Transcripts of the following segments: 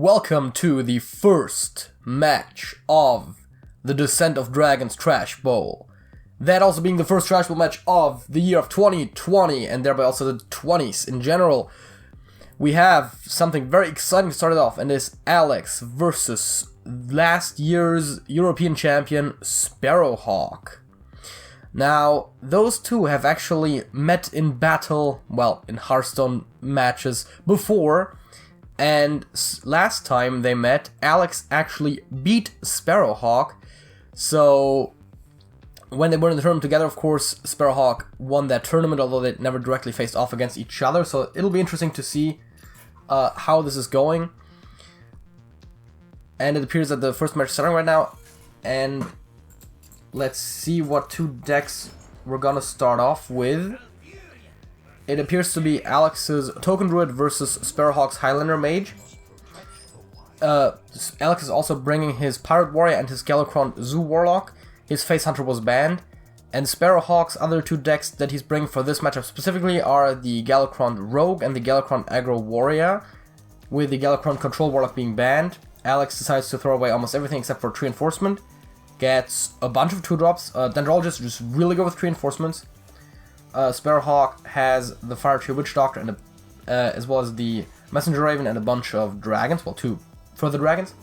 Welcome to the first match of the Descent of Dragons Trash Bowl. That also being the first Trash Bowl match of the year of 2020, and thereby also the 20s in general. We have something very exciting to start it off, and it's Alex versus last year's European champion, Sparrowhawk. Now, those two have actually met in battle, well, in Hearthstone matches before, and last time they met, Alex actually beat Sparrowhawk. So when they were in the tournament together, of course, Sparrowhawk won that tournament, although they never directly faced off against each other. So it'll be interesting to see how this is going. And it appears that the first match is starting right now. And let's see what two decks we're gonna start off with. It appears to be Alex's Token Druid versus Sparrowhawk's Highlander Mage. Alex is also bringing his Pirate Warrior and his Galakrond Zoo Warlock. His Face Hunter was banned. And Sparrowhawk's other two decks that he's bringing for this matchup specifically are the Galakrond Rogue and the Galakrond Aggro Warrior, with the Galakrond Control Warlock being banned. Alex decides to throw away almost everything except for Tree Enforcement. Gets a bunch of 2-drops. Dendrologist is just really good with Tree Enforcements. Sparrowhawk has the Fire Tree Witch Doctor and as well as the Messenger Raven and a bunch of dragons, well, 2 further dragons.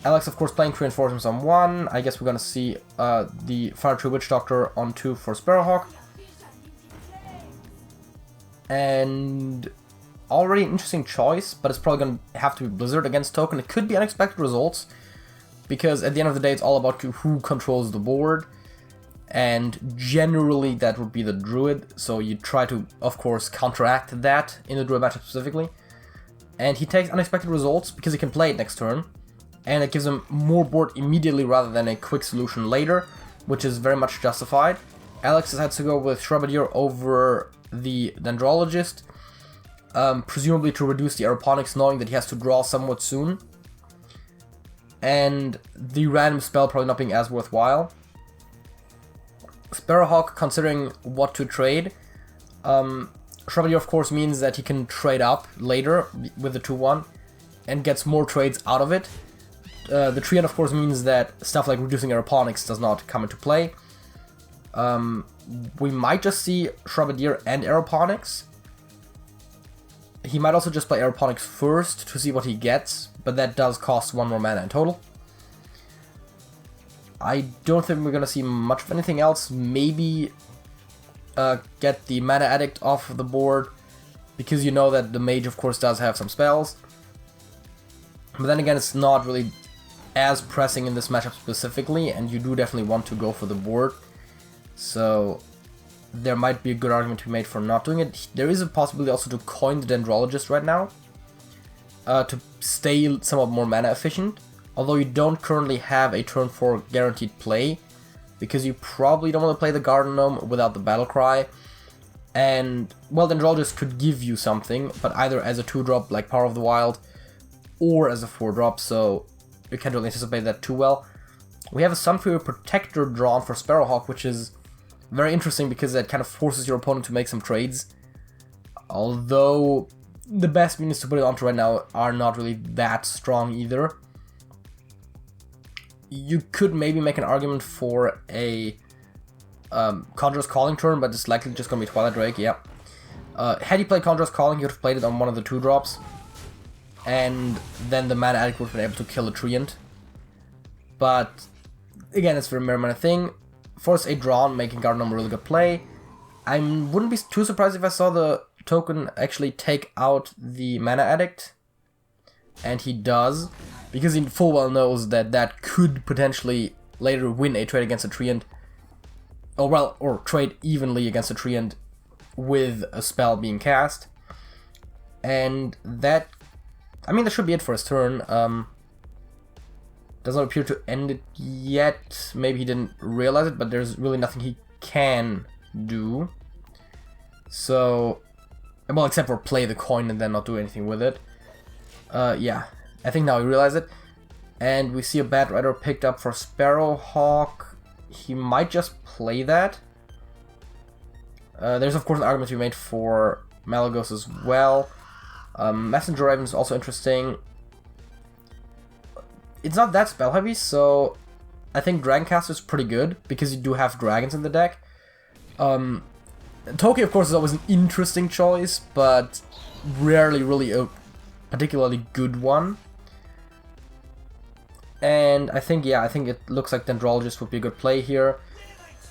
Alex, of course, playing Tree Enforcements on 1. I guess we're gonna see the Fire Tree Witch Doctor on 2 for Sparrowhawk. And already an interesting choice, but it's probably gonna have to be Blizzard against Token. It could be unexpected results, because at the end of the day, it's all about who controls the board. And generally that would be the Druid, so you try to, of course, counteract that in the Druid matchup specifically. And he takes unexpected results because he can play it next turn, and it gives him more board immediately rather than a quick solution later, which is very much justified. Alex has to go with Shrubadier over the Dendrologist, presumably to reduce the aeroponics, knowing that he has to draw somewhat soon. And the random spell probably not being as worthwhile. Sparrowhawk considering what to trade. Shrubadier, of course, means that he can trade up later with the 2-1 and gets more trades out of it. The Treant, of course, means that stuff like reducing aeroponics does not come into play. We might just see Shrubadier and aeroponics. He might also just play aeroponics first to see what he gets, but that does cost 1 more mana in total. I don't think we're gonna see much of anything else. Maybe get the Mana Addict off the board, because you know that the Mage, of course, does have some spells. But then again, it's not really as pressing in this matchup specifically, and you do definitely want to go for the board. So there might be a good argument to be made for not doing it. There is a possibility also to coin the Dendrologist right now, to stay somewhat more mana efficient. Although you don't currently have a turn 4 guaranteed play, because you probably don't want to play the Garden Gnome without the Battle Cry. And, well, Dendrologist could give you something, but either as a 2-drop like Power of the Wild, or as a 4-drop, so you can't really anticipate that too well. We have a Sunfury Protector drawn for Sparrowhawk, which is very interesting because that kind of forces your opponent to make some trades. Although the best means to put it onto right now are not really that strong either. You could maybe make an argument for a Conjurer's Calling turn, but it's likely just going to be Twilight Drake, yeah. Had he played Conjurer's Calling, he would have played it on one of the 2-drops. And then the Mana Addict would have been able to kill the Treant. But, again, it's a very mana thing. Force a drawn, making Garden Gnome a really good play. I wouldn't be too surprised if I saw the Token actually take out the Mana Addict. And he does, because he full well knows that that could potentially later win a trade against a Treant, or trade evenly against a Treant with a spell being cast. And that, I mean, that should be it for his turn. Does not appear to end it yet. Maybe he didn't realize it, but there's really nothing he can do. So, well, except for play the coin and then not do anything with it. Yeah, I think now we realize it. And we see a Bat Rider picked up for Sparrowhawk. He might just play that. There's of course an argument to be made for Malagos as well. Messenger Raven is also interesting. it's not that spell heavy, so I think Dragoncaster is pretty good because you do have dragons in the deck. Toki, of course, is always an interesting choice, but rarely really a particularly good one. And I think, yeah, I think it looks like Dendrologist would be a good play here.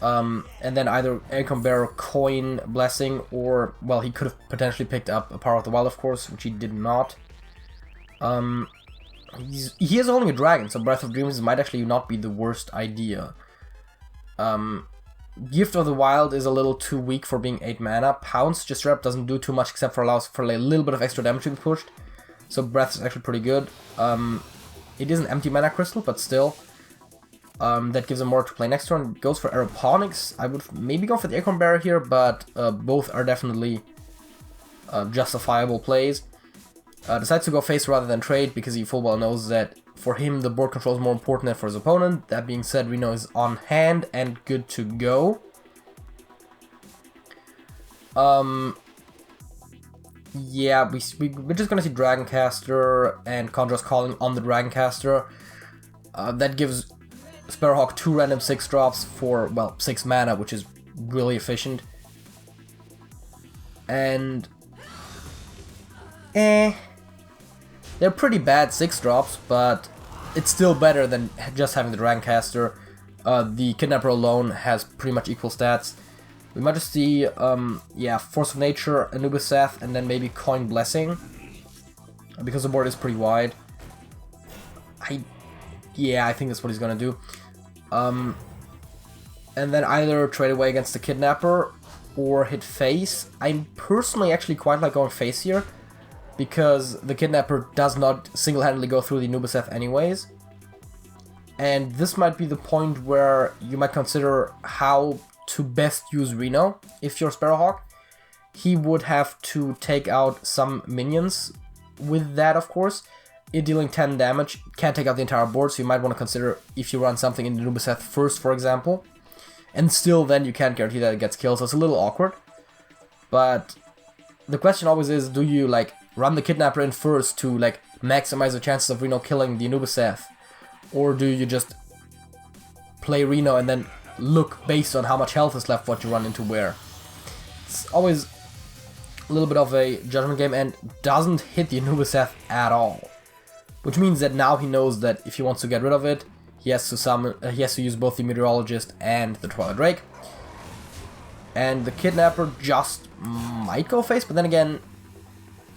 And then either Acorn Bearer, Coin, Blessing, or, well, he could have potentially picked up a Power of the Wild, of course, which he did not. He is holding a dragon, so Breath of Dreams might actually not be the worst idea. Gift of the Wild is a little too weak for being 8 mana. Pounce just straight up doesn't do too much except for allows for a little bit of extra damage to be pushed. So Breath is actually pretty good. It is an empty mana crystal, but still. That gives him more to play next turn. Goes for Aeroponics. I would maybe go for the Acorn Bearer here, but both are definitely justifiable plays. Decides to go face rather than trade because he full well knows that for him the board control is more important than for his opponent. That being said, Reno is on hand and good to go. Yeah, we're just gonna see Dragoncaster and Conjurer's Calling on the Dragoncaster. That gives Sparrowhawk 2 random 6 drops for, well, 6 mana, which is really efficient. And they're pretty bad 6 drops, but it's still better than just having the Dragoncaster. The Kidnapper alone has pretty much equal stats. We might just see, yeah, Force of Nature, Anubis Seth, and then maybe Coin Blessing, because the board is pretty wide. Yeah, I think that's what he's gonna do. And then either trade away against the Kidnapper or hit face. I personally actually quite like going face here, because the Kidnapper does not single-handedly go through the Anubis Seth anyways. And this might be the point where you might consider how to best use Reno if you're Sparrowhawk. He would have to take out some minions with that, of course. It dealing 10 damage, can't take out the entire board, so you might want to consider if you run something in the Anubis Seth first, for example. And still then you can't guarantee that it gets killed, so it's a little awkward. But the question always is, do you like run the Kidnapper in first to like maximize the chances of Reno killing the Anubis Seth? Or do you just play Reno and then look based on how much health is left what you run into where? It's always a little bit of a judgment game and doesn't hit the Anubis Seth at all. Which means that now he knows that if he wants to get rid of it, he has to summon, he has to use both the Meteorologist and the Twilight Drake. And the Kidnapper just might go face, but then again,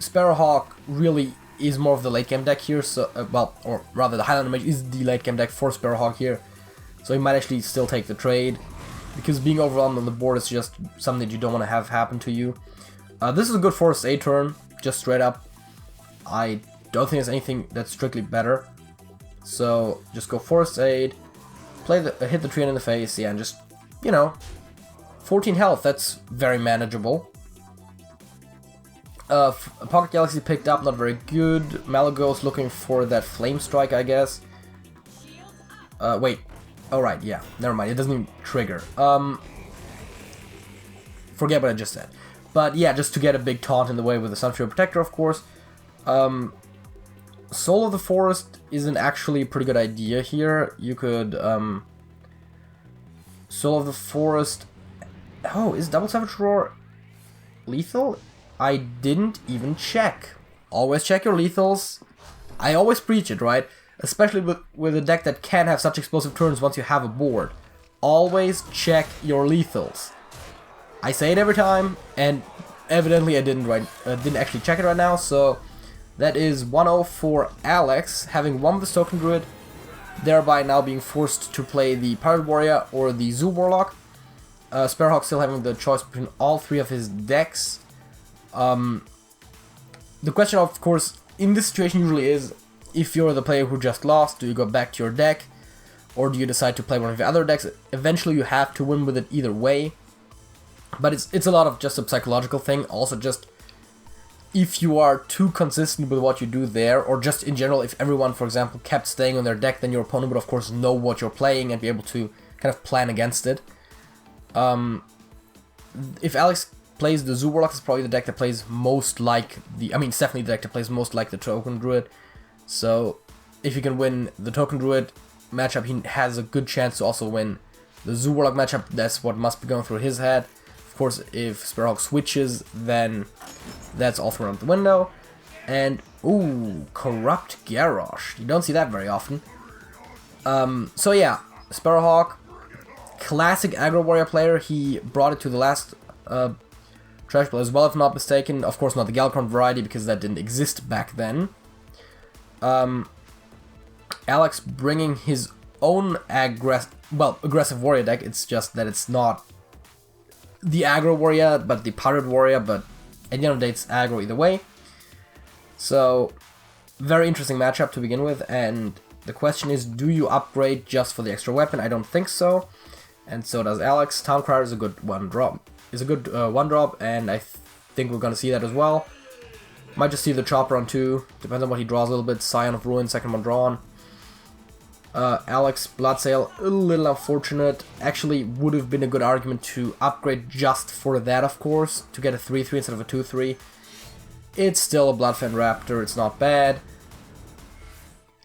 Sparrowhawk really is more of the late game deck here, so well, or rather the Highlander Mage is the late game deck for Sparrowhawk here, so he might actually still take the trade, because being overwhelmed on the board is just something that you don't want to have happen to you. This is a good Forest A turn, just straight up. I don't think there's anything that's strictly better, so just go Forest Aid, play the hit the tree in the face, yeah, and just, you know, 14 health, that's very manageable. Pocket Galaxy picked up, not very good. Malagos looking for that Flame Strike, I guess. Wait. Oh, right, yeah. Never mind, it doesn't even trigger. Forget what I just said. But yeah, just to get a big taunt in the way with the Sunfury Protector, of course. Soul of the Forest isn't actually a pretty good idea here. You could, Soul of the Forest... Oh, is Double Savage Roar lethal? I didn't even check. Always check your lethals. I always preach it, right? Especially with a deck that can have such explosive turns once you have a board. Always check your lethals. I say it every time, and evidently I didn't actually check it right now, so that is 1-0 for Alex, having won with Token Druid, thereby now being forced to play the Pirate Warrior or the Zoo Warlock. Sparrowhawk still having the choice between all three of his decks. The question, of course, in this situation usually is, if you're the player who just lost, do you go back to your deck, or do you decide to play one of the other decks? Eventually you have to win with it either way, but it's a lot of just a psychological thing. Also, just if you are too consistent with what you do there, or just in general, if everyone, for example, kept staying on their deck, then your opponent would of course know what you're playing and be able to kind of plan against it. If Alex plays the Zoo Warlock, it's probably the deck that plays most like the... I mean, it's definitely the deck that plays most like the Token Druid. So, if he can win the Token Druid matchup, he has a good chance to also win the Zoo Warlock matchup. That's what must be going through his head. Of course, if Sparrowhawk switches, then that's all thrown out the window. And, ooh, Corrupt Garrosh. You don't see that very often. So yeah, Sparrowhawk, classic aggro warrior player. He brought it to the last Trash Bowl as well, if not mistaken. Of course, not the Galcron variety, because that didn't exist back then. Alex bringing his own aggressive warrior deck. It's just that it's not the aggro warrior, but the pirate warrior. But at the end of the day, it's aggro either way. So, very interesting matchup to begin with, and the question is, do you upgrade just for the extra weapon? I don't think so, and so does Alex. Towncrier is a good one drop, and I think we're gonna see that as well. Might just see the Chopper on 2, depends on what he draws a little bit. Scion of Ruin, second one drawn. Alex, Bloodsail, a little unfortunate. Actually, would have been a good argument to upgrade just for that, of course, to get a 3/3 instead of a 2/3. It's still a Bloodfen Raptor, it's not bad.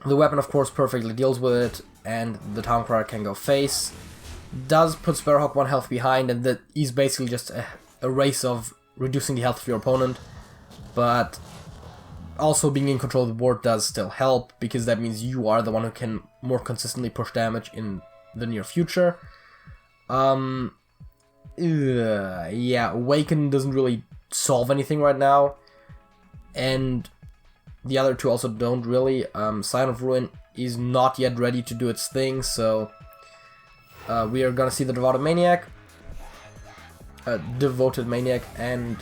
The weapon, of course, perfectly deals with it, and the Towncrier can go face. Does put Sparrowhawk 1 health behind, and that is basically just a race of reducing the health of your opponent. But also being in control of the board does still help, because that means you are the one who can more consistently push damage in the near future. Yeah, Awaken doesn't really solve anything right now. And the other two also don't really. Scion of Ruin is not yet ready to do its thing, so we are gonna see the Devoted Maniac, and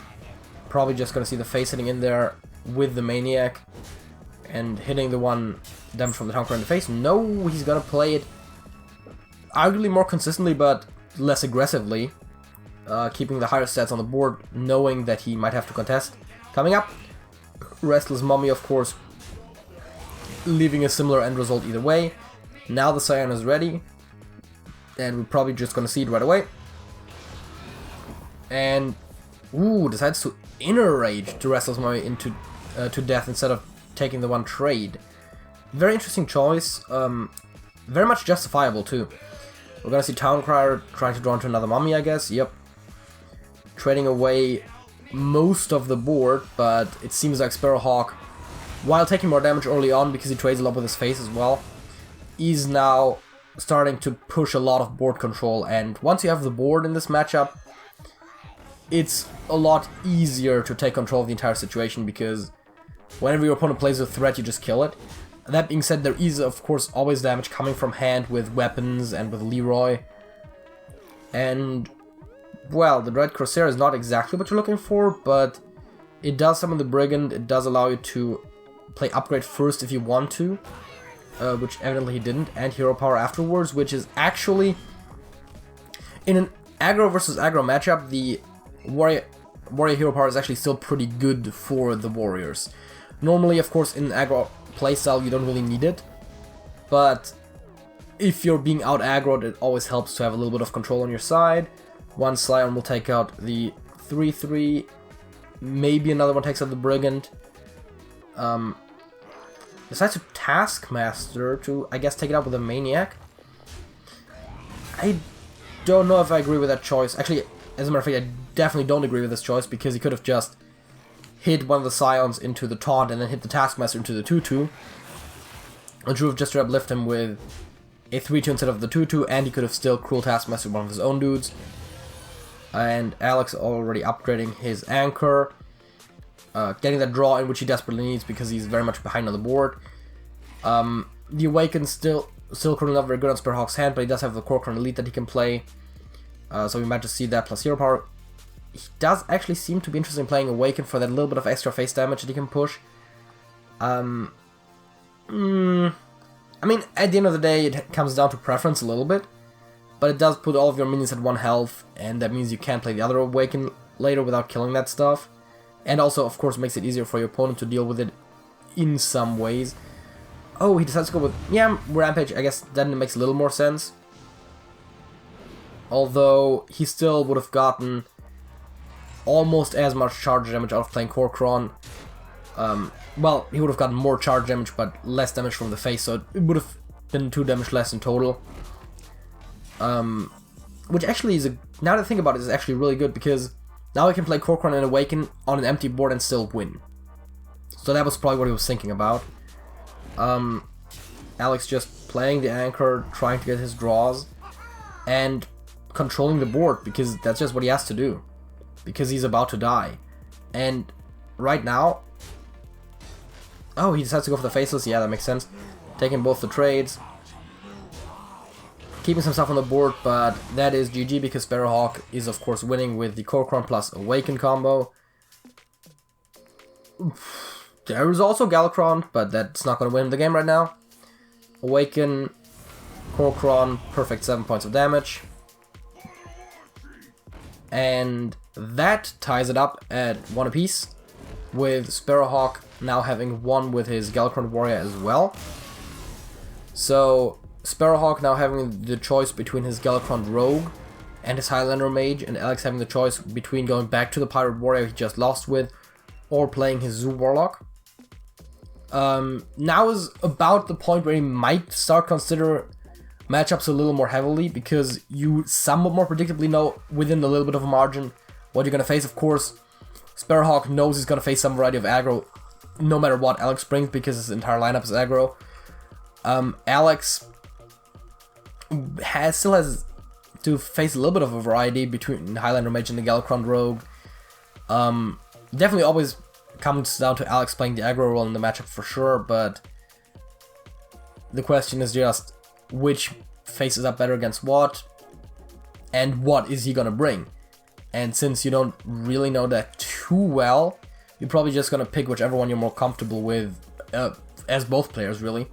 probably just gonna see the face hitting in there with the Maniac and hitting the one damage from the Towncrier in the face. No, he's gonna play it arguably more consistently, but less aggressively, keeping the higher stats on the board, knowing that he might have to contest. Coming up, Restless Mummy, of course, leaving a similar end result either way. Now the Scion is ready, and we're probably just gonna see it right away. And ooh, decides to Inner Rage to Restless Mummy into to death instead of taking the one trade. Very interesting choice. Very much justifiable too. We're gonna see Towncrier trying to draw into another mummy, I guess. Yep. Trading away most of the board, but it seems like Sparrowhawk, while taking more damage early on because he trades a lot with his face as well, is now starting to push a lot of board control. And once you have the board in this matchup, it's a lot easier to take control of the entire situation, because whenever your opponent plays a threat, you just kill it. That being said, there is of course always damage coming from hand with weapons and with Leroy. And well, the Dread Corsair is not exactly what you're looking for, but it does summon the Brigand. It does allow you to play Upgrade first if you want to, which evidently he didn't, and Hero Power afterwards, which is actually, in an aggro versus aggro matchup, the Warrior Hero Power is actually still pretty good for the Warriors. Normally, of course, in aggro playstyle, you don't really need it, but if you're being out aggroed, it always helps to have a little bit of control on your side. One Scion will take out the 3/3, maybe another one takes out the Brigand. Decides to Taskmaster to, I guess, take it out with a Maniac. I don't know if I agree with that choice. Actually, as a matter of fact, I definitely don't agree with this choice, because he could have just hit one of the Scions into the taunt and then hit the Taskmaster into the 2/2. And Drew just to uplift him with a 3/2 instead of the 2/2, and he could have still Cruel Taskmaster one of his own dudes. And Alex already upgrading his Anchor, getting that draw in which he desperately needs because he's very much behind on the board. The Awaken still currently not very good on Sparrowhawk's hand, but he does have the Corcoran Elite that he can play, so we might just see that plus Hero Power. He does actually seem to be interested in playing Awaken for that little bit of extra face damage that he can push. I mean, at the end of the day, it comes down to preference a little bit, but it does put all of your minions at 1 health, and that means you can't play the other Awaken later without killing that stuff. And also, of course, makes it easier for your opponent to deal with it in some ways. Oh, he decides to go with, yeah, Rampage. I guess then it makes a little more sense. Although, he still would have gotten almost as much charge damage out of playing Corcoran. Well, he would have gotten more charge damage, but less damage from the face, so it would have been 2 damage less in total. Which actually is, now that I think about it, is actually really good, because now I can play Corcoran and Awaken on an empty board and still win. So that was probably what he was thinking about. Alex just playing the Anchor, trying to get his draws, and controlling the board, because that's just what he has to do. Because he's about to die. And right now... Oh, he decides to go for the Faceless, yeah, that makes sense. Taking both the trades. Keeping some stuff on the board, but that is GG, because Sparrowhawk is of course winning with the Corcoran plus Awaken combo. There is also Galakron, but that's not going to win the game right now. Awaken, Corcoran, perfect 7 points of damage. And that ties it up at 1 apiece, with Sparrowhawk now having won with his Galakron Warrior as well. So Sparrowhawk now having the choice between his Galakron Rogue and his Highlander Mage, and Alex having the choice between going back to the Pirate Warrior he just lost with, or playing his Zoo Warlock. Now is about the point where he might start consider matchups a little more heavily, because you somewhat more predictably know within a little bit of a margin what you're going to face. Of course, Sparrowhawk knows he's going to face some variety of aggro no matter what Alex brings, because his entire lineup is aggro. Alex still has to face a little bit of a variety between Highlander Mage and the Galakron Rogue. Definitely always comes down to Alex playing the aggro role in the matchup for sure, but the question is just which faces up better against what, and what is he gonna bring. And since you don't really know that too well, you're probably just gonna pick whichever one you're more comfortable with, as both players really.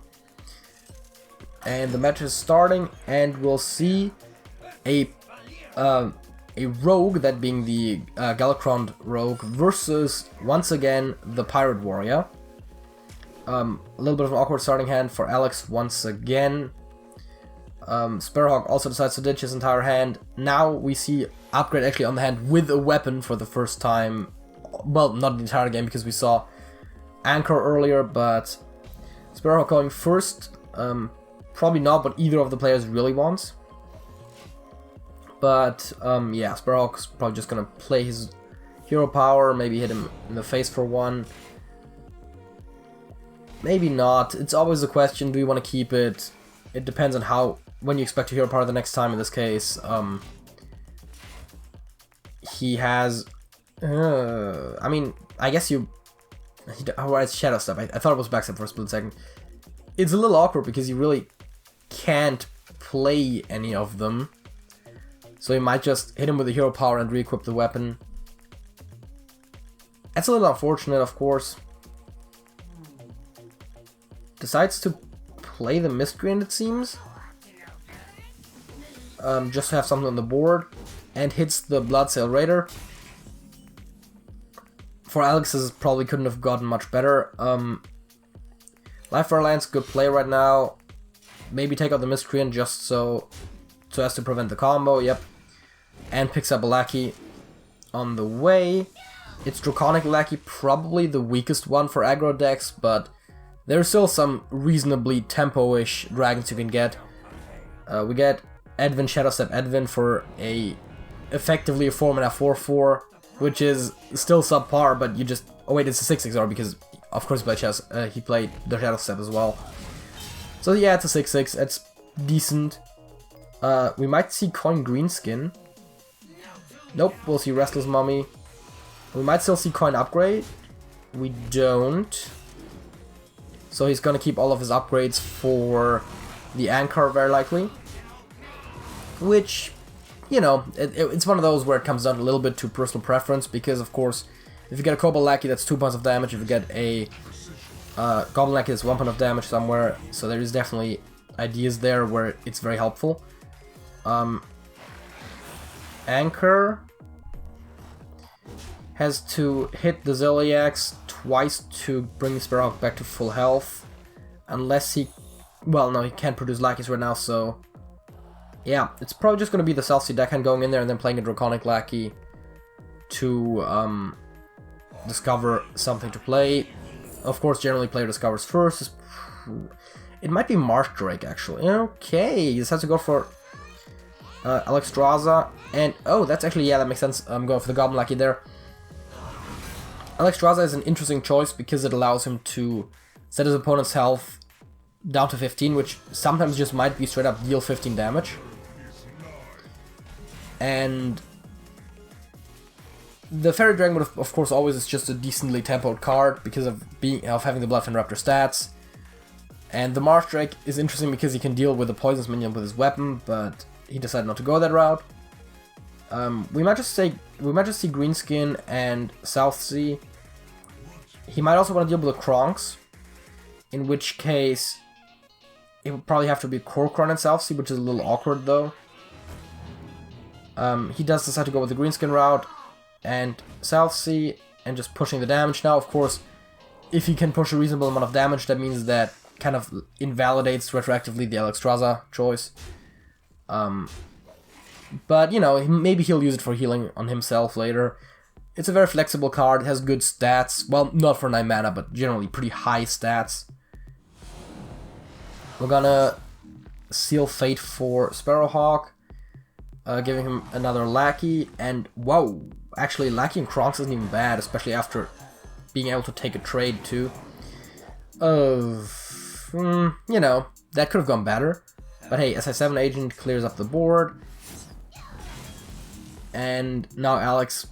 And the match is starting, and we'll see a rogue, that being the Galakron Rogue, versus once again the Pirate Warrior. A little bit of an awkward starting hand for Alex once again. Sparrowhawk also decides to ditch his entire hand. Now we see upgrade actually on the hand with a weapon for the first time. Well, not the entire game, because we saw Anchor earlier, but Sparrowhawk going first. Probably not what either of the players really wants. But yeah, Sparrowhawk's probably just gonna play his hero power, maybe hit him in the face for one. Maybe not. It's always a question, do you want to keep it? It depends on when you expect to hero power the next time. In this case, he has... I mean, I guess you... Oh, it's Shadow Step. I thought it was Backstep for a split second. It's a little awkward because you really can't play any of them. So you might just hit him with the hero power and re-equip the weapon. That's a little unfortunate, of course. Decides to play the Miscreant, it seems. Just to have something on the board. And hits the Bloodsail Raider. For Alex, this probably couldn't have gotten much better. Life for Alliance, good play right now. Maybe take out the Miscreant just so as to prevent the combo, yep. And picks up a Lackey on the way. It's Draconic Lackey, probably the weakest one for aggro decks, but there's still some reasonably tempo-ish dragons you can get. We get Edwin, Shadowstep Edwin for effectively a 4-mana 4/4, which is still subpar, but you just... Oh wait, it's a 6/6 because of course he played the Shadowstep as well. So yeah, it's a 6/6, it's decent. We might see Coin Greenskin. Nope, we'll see Restless Mummy. We might still see Coin Upgrade. We don't. So he's gonna keep all of his upgrades for the Anchor, very likely. Which, you know, it's one of those where it comes down a little bit to personal preference, because of course, if you get a Kobold Lackey, that's 2 points of damage. If you get a Goblin Lackey, that's 1 point of damage somewhere. So there is definitely ideas there where it's very helpful. Anchor has to hit the Zodiacs twice to bring Sparrowhawk back to full health. Unless he... Well, no, he can't produce Lackeys right now, so... Yeah, it's probably just going to be the Southsea Deckhand going in there and then playing a Draconic Lackey to discover something to play. of course, generally player discovers first. It might be Marsh Drake, actually. Okay, he decides to go for Alexstrasza, and oh, that's actually, yeah, that makes sense. I'm going for the Goblin Lackey there. Alexstrasza is an interesting choice because it allows him to set his opponent's health down to 15, which sometimes just might be straight up deal 15 damage. And the Fairy Dragon would, of course, always is just a decently tempoed card because of having the Bloodfin Raptor stats. And the Marsh Drake is interesting because he can deal with the Poisonous minion with his weapon, but he decided not to go that route. We might just see Greenskin and Southsea. He might also want to deal with the Kronks, in which case it would probably have to be Korkron and Southsea, which is a little awkward though. He does decide to go with the Greenskin route and Southsea and just pushing the damage. Now, of course, if he can push a reasonable amount of damage, that means that kind of invalidates retroactively the Alexstrasza choice. But, you know, maybe he'll use it for healing on himself later. It's a very flexible card, it has good stats. Well, not for 9 mana, but generally pretty high stats. We're gonna seal Fate for Sparrowhawk, giving him another Lackey, and whoa, actually Lackey and Kronks isn't even bad, especially after being able to take a trade too. You know, that could have gone better. But hey, SI7 Agent clears up the board. And now Alex,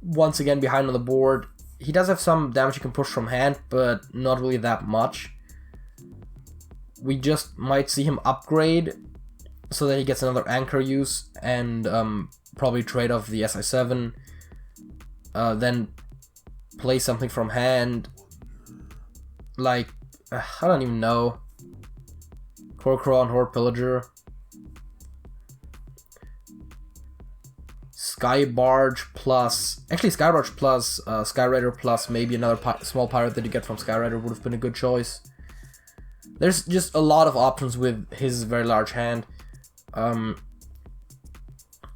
once again behind on the board. He does have some damage he can push from hand, but not really that much. We just might see him upgrade so that he gets another anchor use and probably trade off the SI7. Then play something from hand. Like, I don't even know. Korkron, Horde Pillager. Skybarge plus... Actually, Skybarge plus Skyrider plus maybe another small pirate that you get from Skyrider would have been a good choice. There's just a lot of options with his very large hand.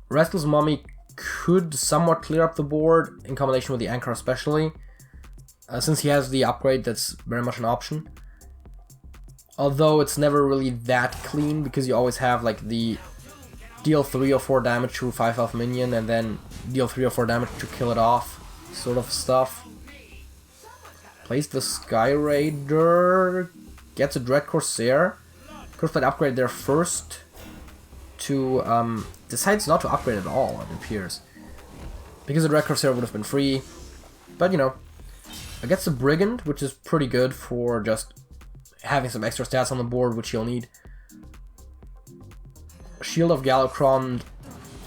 Restless Mummy could somewhat clear up the board, in combination with the Anchor especially. Since he has the upgrade, that's very much an option. Although it's never really that clean, because you always have like the deal 3 or 4 damage to 5 health minion, and then deal 3 or 4 damage to kill it off, sort of stuff. Plays the Sky Raider, gets a Dread Corsair. Could have played upgrade there first. To decides not to upgrade at all, it appears, because the Dread Corsair would have been free. But you know, I gets the Brigand, which is pretty good for just having some extra stats on the board, which he'll need. Shield of Galakrond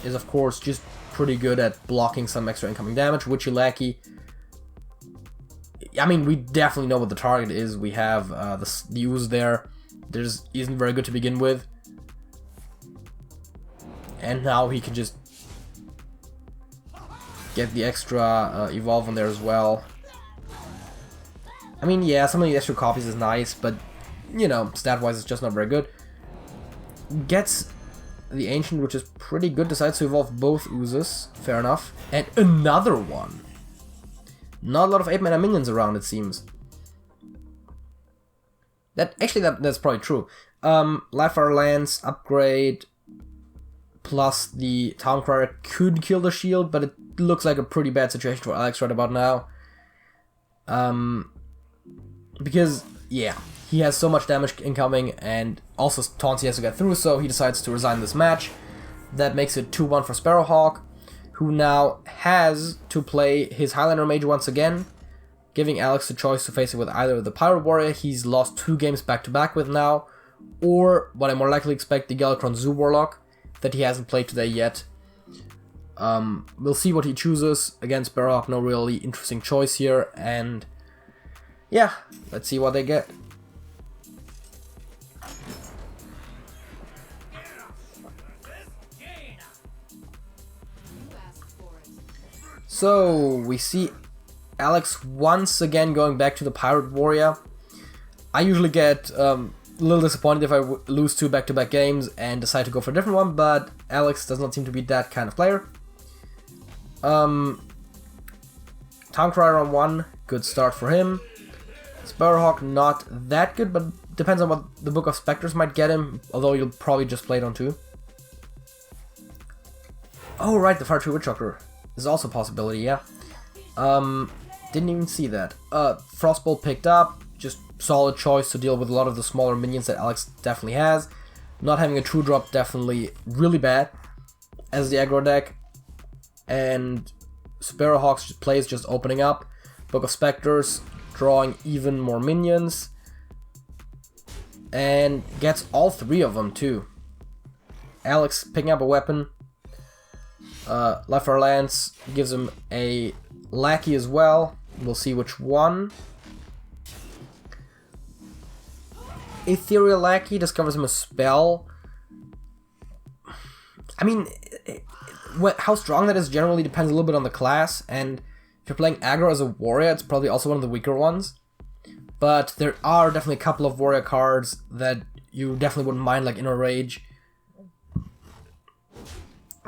is of course just pretty good at blocking some extra incoming damage. Witchy Lackey, I mean, we definitely know what the target is. We have the ooze there. There's isn't very good to begin with. And now he can just get the extra evolve on there as well. I mean, yeah, some of the extra copies is nice, but, you know, stat-wise it's just not very good. Gets the Ancient, which is pretty good, decides to evolve both oozes, fair enough. And another one! Not a lot of 8-mana minions around, it seems. That's probably true. Livefire Lance, upgrade, plus the Towncrier could kill the shield, but it looks like a pretty bad situation for Alex right about now. Because, yeah, he has so much damage incoming, and also taunts he has to get through, so he decides to resign this match. That makes it 2-1 for Sparrowhawk, who now has to play his Highlander Mage once again, giving Alex the choice to face it with either the Pirate Warrior he's lost 2 games back-to-back with now, or what I more likely expect, the Galakrond Zoo Warlock, that he hasn't played today yet. We'll see what he chooses. Again, Sparrowhawk, no really interesting choice here, and yeah, let's see what they get. So, we see Alex once again going back to the Pirate Warrior. I usually get a little disappointed if I lose 2 back-to-back games and decide to go for a different one, but Alex does not seem to be that kind of player. Towncrier on 1, good start for him. Sparrowhawk not that good, but depends on what the Book of Spectres might get him, although you'll probably just play it on 2. Oh right, the Fire Tree Witchhunter is also a possibility, yeah. Didn't even see that. Frostbolt picked up, just solid choice to deal with a lot of the smaller minions that Alex definitely has. Not having a true drop definitely really bad as the aggro deck. And Sparrowhawk's play is just opening up. Book of Spectres drawing even more minions. And gets all 3 of them too. Alex picking up a weapon. Left Lance gives him a lackey as well. We'll see which one. Ethereal Lackey discovers him a spell. I mean, how strong that is generally depends a little bit on the class, and if you're playing aggro as a warrior, it's probably also one of the weaker ones. But there are definitely a couple of warrior cards that you definitely wouldn't mind, like Inner Rage.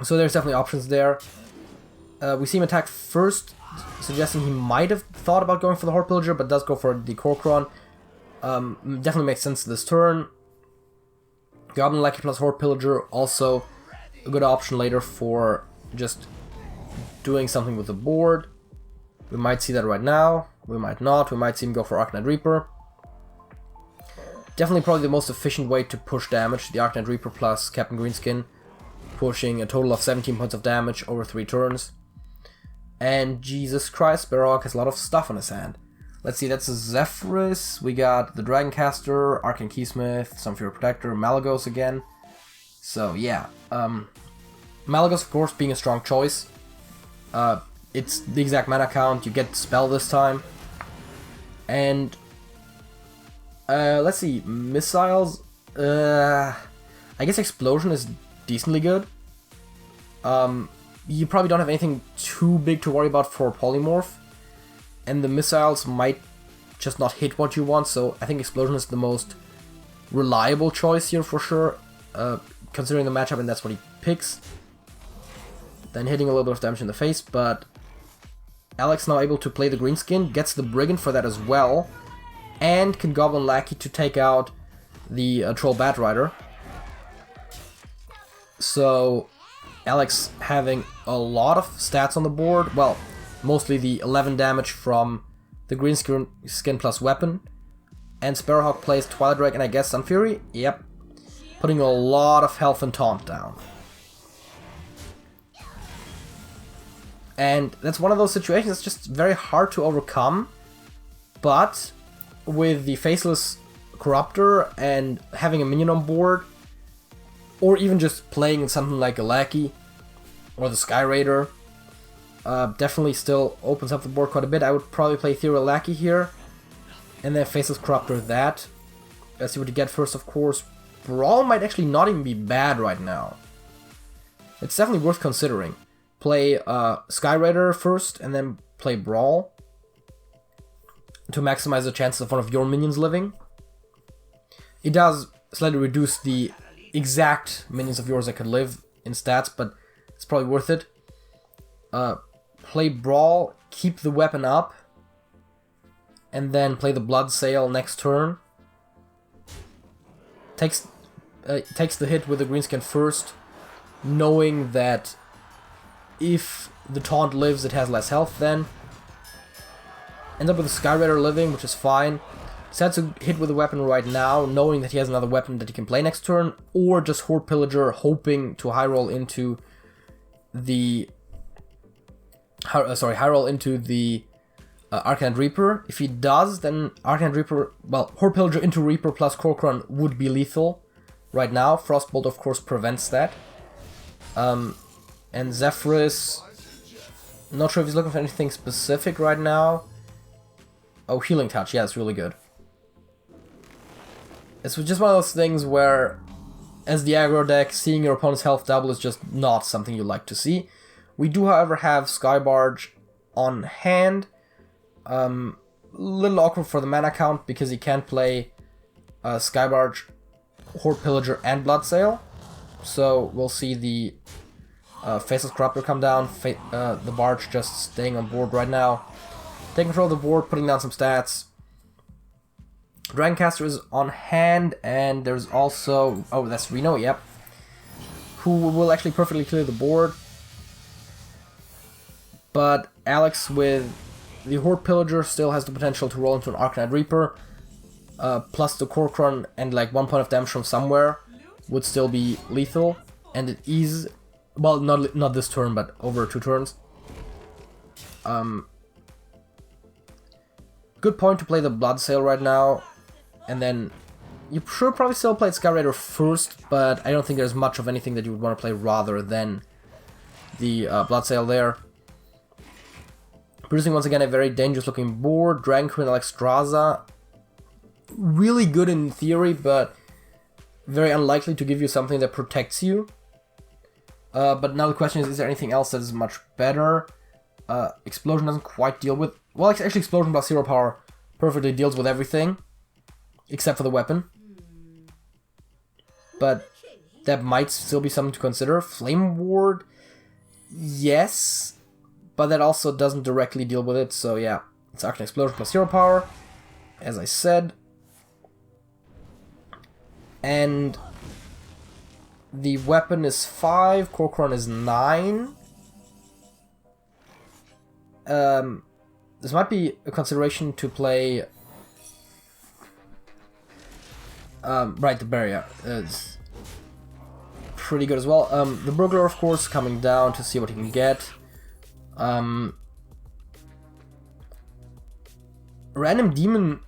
So there's definitely options there. We see him attack first, suggesting he might have thought about going for the Horde Pillager, but does go for the Korkron. Definitely makes sense this turn. Goblin Lackey plus Horde Pillager, also a good option later for just doing something with the board. We might see that right now, we might not, we might see him go for Arcanite Reaper. Definitely probably the most efficient way to push damage, the Arcanite Reaper plus Captain Greenskin, pushing a total of 17 points of damage over 3 turns. And Jesus Christ, Sparrowhawk has a lot of stuff on his hand. Let's see, that's a Zephyrus, we got the Dragoncaster, Arcane Keysmith, Sunfury Protector, Malagos again. So yeah, Malagos of course being a strong choice. It's the exact mana count, you get Spell this time. And let's see, missiles, I guess Explosion is decently good. You probably don't have anything too big to worry about for Polymorph. And the missiles might just not hit what you want, so I think Explosion is the most reliable choice here for sure, considering the matchup, and that's what he picks. Then hitting a little bit of damage in the face, but Alex now able to play the Greenskin, gets the Brigand for that as well, and can Goblin Lackey to take out the Troll Batrider. So Alex having a lot of stats on the board, well, mostly the 11 damage from the green skin plus weapon. And Sparrowhawk plays Twilight Drake and I guess Sunfury. Yep. Putting a lot of health and taunt down. And that's one of those situations that's just very hard to overcome. But with the Faceless Corruptor and having a minion on board, or even just playing something like a Lackey or the Sky Raider, definitely still opens up the board quite a bit. I would probably play Ethereal Lackey here, and then Faceless Corruptor that. Let's see what you get first, of course. Brawl might actually not even be bad right now. It's definitely worth considering. Play Sky Raider first, and then play Brawl to maximize the chances of one of your minions living. It does slightly reduce the exact minions of yours that could live in stats, but it's probably worth it. Play Brawl, keep the weapon up, and then play the Blood Sail next turn. Takes the hit with the Greenskin first, knowing that if the taunt lives, it has less health then. Ends up with the Sky Raider living, which is fine. Decides to hit with the weapon right now, knowing that he has another weapon that he can play next turn, or just Horde Pillager, hoping to high roll into the Arcanite Reaper. If he does, then Arcanite Reaper, well, Horde Pillager into Reaper plus Korkron would be lethal right now. Frostbolt, of course, prevents that. And Zephyrus, not sure if he's looking for anything specific right now. Oh, Healing Touch, yeah, it's really good. It's just one of those things where, as the aggro deck, seeing your opponent's health double is just not something you like to see. We do, however, have Skybarge on hand. Little awkward for the mana count because he can't play Skybarge, Horde Pillager, and Bloodsail. So we'll see the Faceless Corruptor come down, the Barge just staying on board right now. Taking control of the board, putting down some stats. Dragoncaster is on hand, and there's also... Oh, that's Reno, yep. Who will actually perfectly clear the board. But Alex with the Horde Pillager still has the potential to roll into an Arcanite Reaper. Plus the Corcoran and like 1 point of damage from somewhere would still be lethal. And it is... Well, not this turn, but over 2 turns. Good point to play the Bloodsail right now. And then you should probably still play Sky Raider first, but I don't think there's much of anything that you would want to play rather than the Bloodsail there. Producing once again a very dangerous looking board. Dragon Queen Alexstrasza. Really good in theory, but very unlikely to give you something that protects you. But now the question is there anything else that is much better? Explosion doesn't quite deal with... Well, actually Explosion plus 0 power perfectly deals with everything. Except for the weapon. But that might still be something to consider. Flame Ward, yes. But that also doesn't directly deal with it, so yeah. It's Arcane Explosion plus 0 power, as I said. And the weapon is 5, Corcoran is 9. This might be a consideration to play... right, the Barrier is pretty good as well. The Burglar, of course, coming down to see what he can get. Random Demon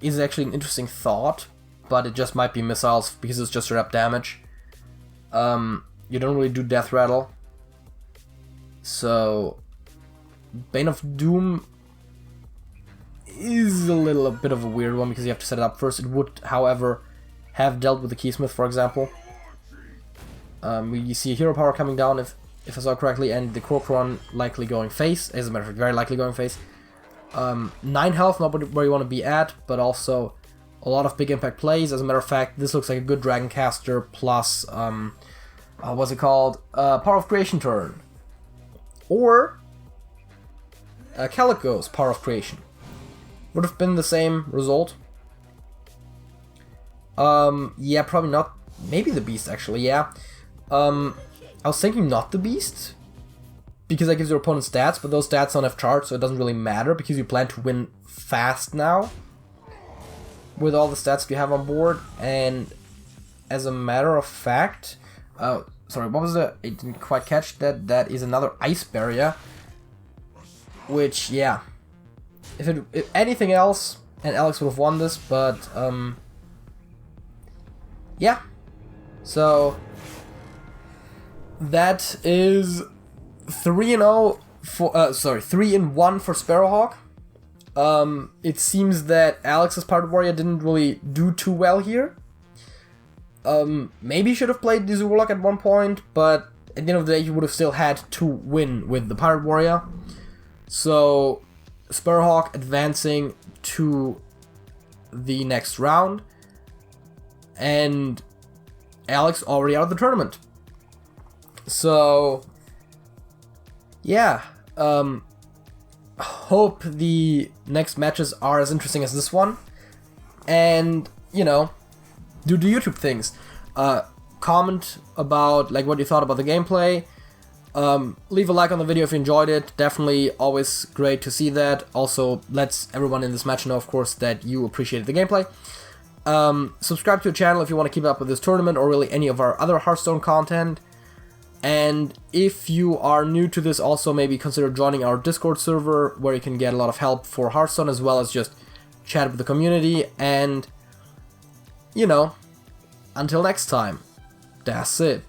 is actually an interesting thought, but it just might be missiles because it's just straight up damage. You don't really do Death Rattle. So, Bane of Doom is a bit of a weird one because you have to set it up first. It would, however, have dealt with the Keysmith, for example. You see a hero power coming down, if I saw correctly, and the Corcoran likely going face. As a matter of fact, very likely going face. 9 health, not where you want to be at, but also a lot of big impact plays. As a matter of fact, this looks like a good Dragoncaster plus, what's it called? Power of Creation turn. Or Calico's Power of Creation. Would have been the same result. Yeah, probably not. Maybe the Beast, actually, yeah. I was thinking not the Beast, because that gives your opponent stats, but those stats don't have charge, so it doesn't really matter, because you plan to win fast now, with all the stats you have on board. And as a matter of fact, sorry, what was the... I didn't quite catch that. That is another Ice Barrier, which, yeah. If anything else, and Alex would have won this, but, yeah. So, that is 3-0 for, 3-1 for Sparrowhawk. It seems that Alex's Pirate Warrior didn't really do too well here. Maybe he should have played the Warlock at one point, but at the end of the day, he would have still had to win with the Pirate Warrior. So, Sparrowhawk advancing to the next round, and Alex already out of the tournament. So, yeah, hope the next matches are as interesting as this one, and, you know, do the YouTube things. Comment about, like, what you thought about the gameplay. Leave a like on the video if you enjoyed it. Definitely always great to see that. Also lets everyone in this match know, of course, that you appreciated the gameplay. Subscribe to the channel if you want to keep up with this tournament or really any of our other Hearthstone content. And if you are new to this, also maybe consider joining our Discord server, where you can get a lot of help for Hearthstone as well as just chat with the community. And, you know, until next time, that's it.